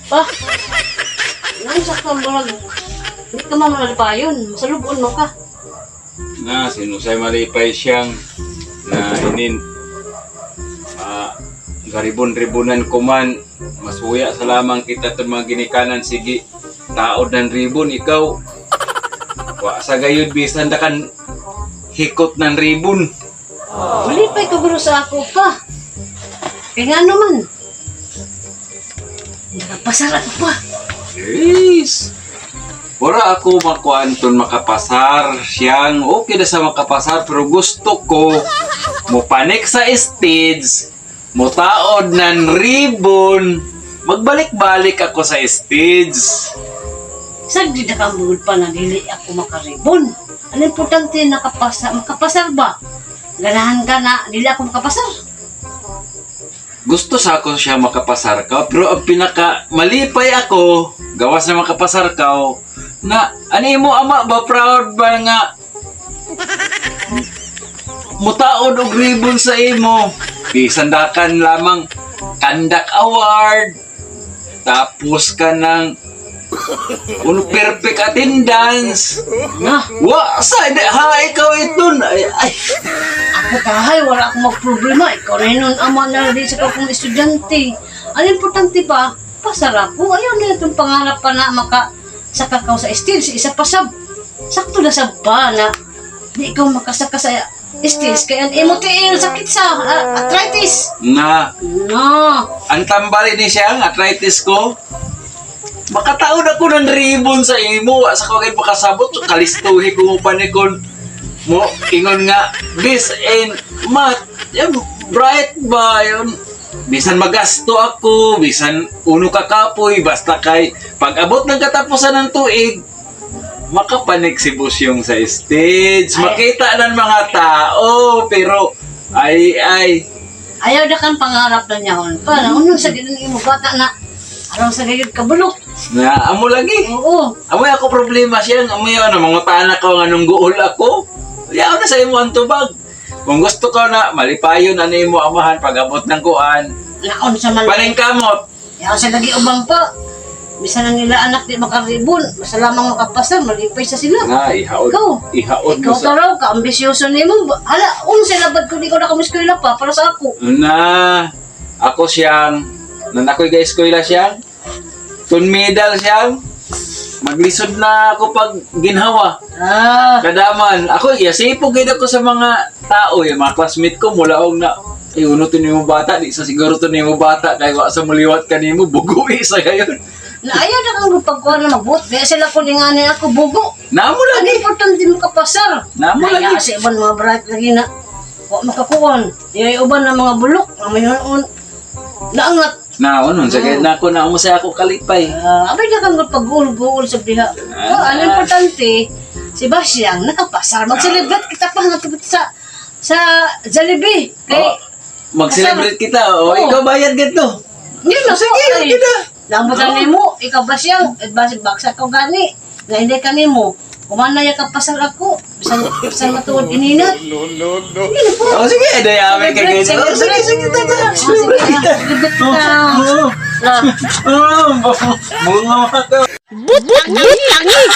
Pa, nang sakang barag. Hindi ka man malipayon. Masalubon mo ka. Na sinusay malipay siyang na inin garibon-ribonan ko man masuya sa lamang kita itong mga ginikanan sige taod ng ribon ikaw wa sa gayud bisan da kan hikot ng ribon. Malipay ka guro sa ako pa. Kaya nga naman. Nakapasara ko pa. Yes. Wala ako makuanton makapasar siyang okay na sa makapasar pero gusto ko mo panik sa stage mo taod ng ribbon magbalik-balik ako sa stage. Sagdi na kang bugod pa na dili ako makaribon. Ang importante makapasar ba? Ganahan ka na dili ako makapasar. Gusto sa ako siya makapasar ka pero ang pinaka malipay ako gawas na makapasar ka na ani mo ama ba proud ba nga mutaod og ribbon sa imo bisandakan lamang kandak award tapos ka ng perfect attendance Na, wa sa ha ikaw iton ay ako kahay, wala akong magproblema. Ikaw na yun, ama na rin sa kakong estudyante. Ang importante pa, pasar ako. Ayaw na itong pangarap pa na makasaka ka sa stage. Isa pa sab. Sakto na sab ba na di ikaw makasaka sa stage. Kaya ang emotiil, sakit sa arthritis. na No. ang tambali ni siya ang arthritis ko makataon ako ng ribbon sa imo sa kagay makasabot kalistuhi ko mo panikon mo ingon nga this and math yan, bright ba yun bisan magasto ako bisan uno kakapoy basta kay pag abot ng katapusan ng tuig makapanik si Busyong sa stage makita ng mga tao pero ay Ayaw na kang pangarap na niya. Parang unong sa ganun yung bata na araw sa gayod kabulok. na amo lagi Oo. amoy ako problema siya amoy ano mangutaan ako nga nung guol ako yaw na sa imo ang tubag kung gusto ko na malipayon ano imo amahan pag abot ng kuan Laon sa malaki. paning kamot Ayaw sa lagi ubang pa. Bisa na nila anak di makaribon. Basta lamang makapasar, malipay sa sila. nga ihaod Ikaw mo sa taraw ka, ambisyoso nimo. Hala, sa labad ko di ko na kamuskwila pa para sa ako. na ako siyang nan ako'y ga-eskwela siyang kun medal siyang maglisod na ako pag ginhawa kadaman ako yasipog gid ako sa mga tao yung mga classmate ko mula og na uno to nimo bata di sa siguro to nimo bata kay wa sa muliwat kanimo bugoy sa gayon Na ayaw na kang pagkuha na magbut. Kaya sila ko lingani ako bugo. namo Ang lagi importante mo kapasar. Namo lagi. Kaya sa iban mga bright lagi na. Huwag makakuhan. Yung uban ng mga bulok. Mayroon naangat. naon sa gayon na ako na umusay ako kalipay Abay na kang pag-guul-guul sa diha. Ang importante, si Basyang nakapasar. Mag-celebrate kita pa natubit sa Jollibee. Kay, mag-celebrate kita o Oo. ikaw bayad gito yun na sige po, ay. kita Lambutan nimo, ikaw Basyang, baksa ko gani. Nga hindi ka nimo. Kumana ya kapasar ako. Bisan matuod ininat. oh sige day ame kay ganyan sige taga Celebrate ka. bunga mata But, langit!